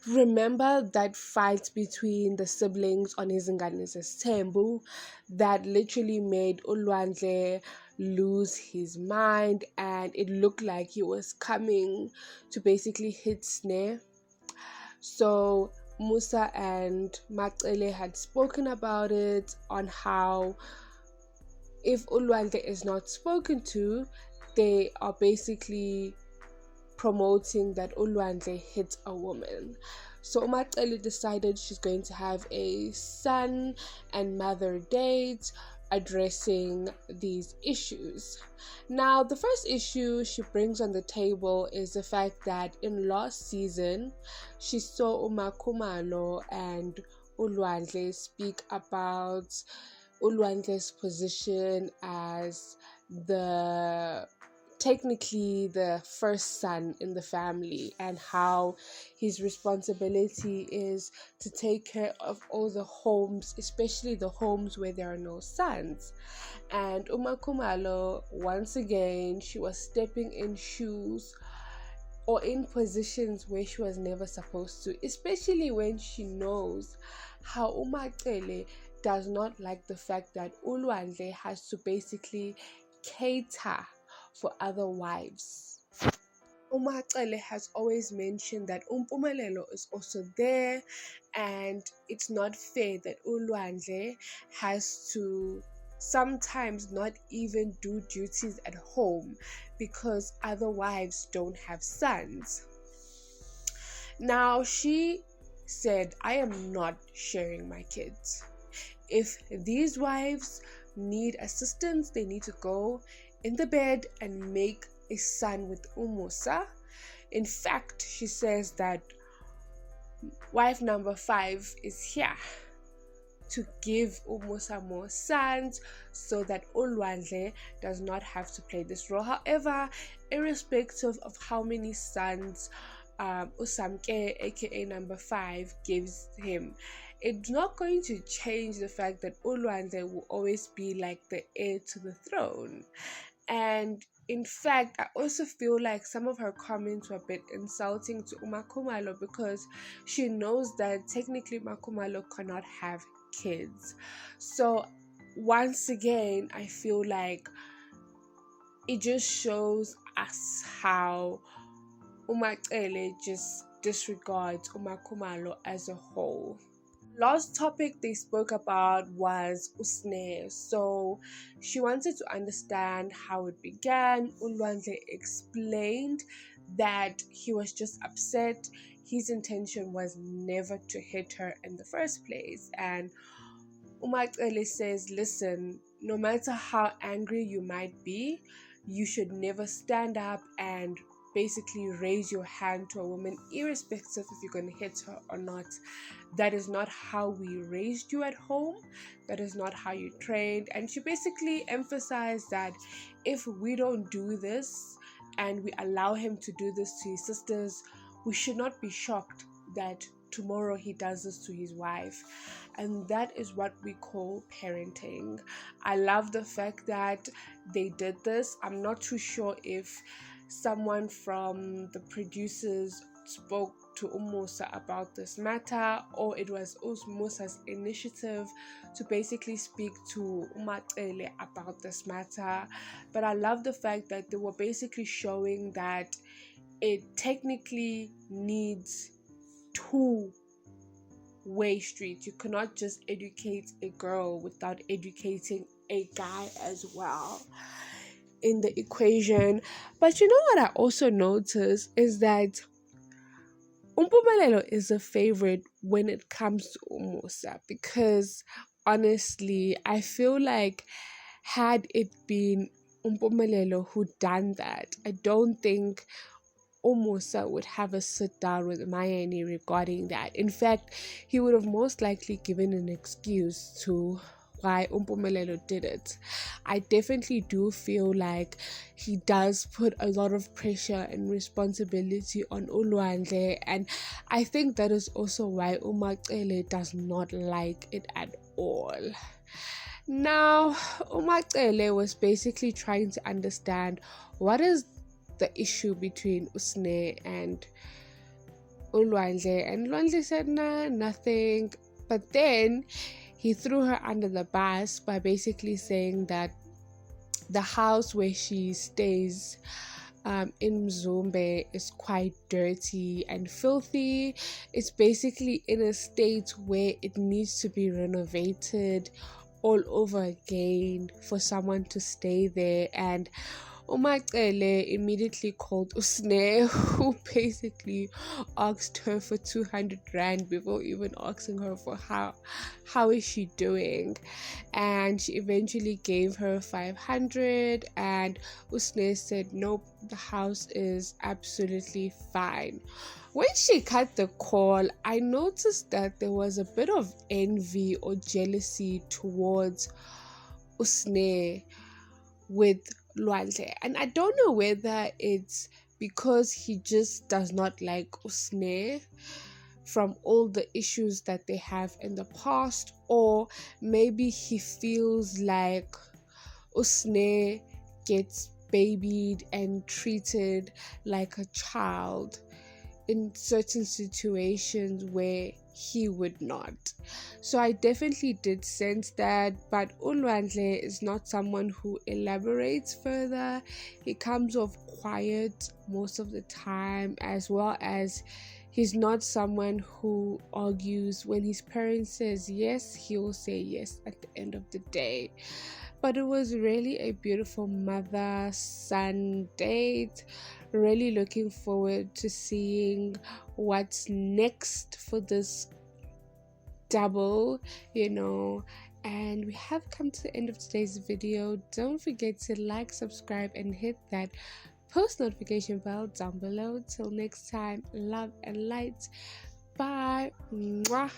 Remember that fight between the siblings on Uthando Nesthembu that literally made Ulwandle lose his mind, and it looked like he was coming to basically hit SNE. So Musa and MACELE had spoken about it on how if Ulwandle is not spoken to, they are basically promoting that Ulwandle hit a woman. So MACELE decided she's going to have a son and mother date addressing these issues. Now, the first issue she brings on the table is the fact that in last season, she saw uMakhumalo and Ulwandle speak about Ulwandle's position as the technically the first son in the family, and how his responsibility is to take care of all the homes, especially the homes where there are no sons. And uMakhumalo, once again, she was stepping in shoes or in positions where she was never supposed to, especially when she knows how uMACELE does not like the fact that Ulwandle has to basically cater for other wives. uMACELE has always mentioned that Umpumelelo is also there, and it's not fair that Ulwandle has to sometimes not even do duties at home because other wives don't have sons. Now, she said, I am not sharing my kids. If these wives need assistance, they need to go in the bed and make a son with Umusa. In fact, she says that wife number 5 is here to give Umusa more sons so that Ulwandle does not have to play this role. However, irrespective of how many sons Usamke, aka number 5, gives him, it's not going to change the fact that Ulwandle will always be like the heir to the throne. And in fact, I also feel like some of her comments were a bit insulting to uMakhumalo because she knows that technically Makhumalo cannot have kids. So once again, I feel like it just shows us how uMACELE just disregards uMakhumalo as a whole. Last topic they spoke about was SNE. So she wanted to understand how it began. Ulwandle explained that he was just upset. His intention was never to hit her in the first place. And uMACELE says, listen, no matter how angry you might be, you should never stand up and basically raise your hand to a woman, irrespective if you're going to hit her or not. That is not how we raised you at home. That is not how you trained. And she basically emphasized that if we don't do this and we allow him to do this to his sisters, we should not be shocked that tomorrow he does this to his wife. And that is what we call parenting. I love the fact that they did this. I'm not too sure if someone from the producers spoke to Umusa about this matter, or it was Umusa's initiative to basically speak to uMACELE about this matter. But I love the fact that they were basically showing that it technically needs two-way street. You cannot just educate a girl without educating a guy as well in the equation. But you know what I also noticed is that Umpumelelo is a favorite when it comes to Umusa, because honestly, I feel like had it been Umpumelelo who done that, I don't think Umusa would have a sit down with Mayeni regarding that. In fact, he would have most likely given an excuse to why Umpumelelo did it. I definitely do feel like he does put a lot of pressure and responsibility on Ulwandle, and I think that is also why uMACELE does not like it at all. Now, uMACELE was basically trying to understand what is the issue between SNE and Ulwandle, and Ulwandle said, nah, nothing. But then he threw her under the bus by basically saying that the house where she stays in MZUMBE is quite dirty and filthy. It's basically in a state where it needs to be renovated all over again for someone to stay there. And MACELE immediately called SNE, who basically asked her for 200 rand before even asking her for how is she doing. And she eventually gave her 500, and SNE said nope, the house is absolutely fine. When she cut the call, I noticed that there was a bit of envy or jealousy towards SNE with Lwandle, and I don't know whether it's because he just does not like SNE from all the issues that they have in the past, or maybe he feels like SNE gets babied and treated like a child in certain situations where he would not. So I definitely did sense that, but Ulwandle is not someone who elaborates further. He comes off quiet most of the time, as well as he's not someone who argues. When his parents says yes, he will say yes at the end of the day. But it was really a beautiful mother-son date. Really looking forward to seeing what's next for this double, and we have come to the end of today's video. Don't forget to like, subscribe, and hit that post notification bell down below. Till next time, love and light. Bye. Mwah.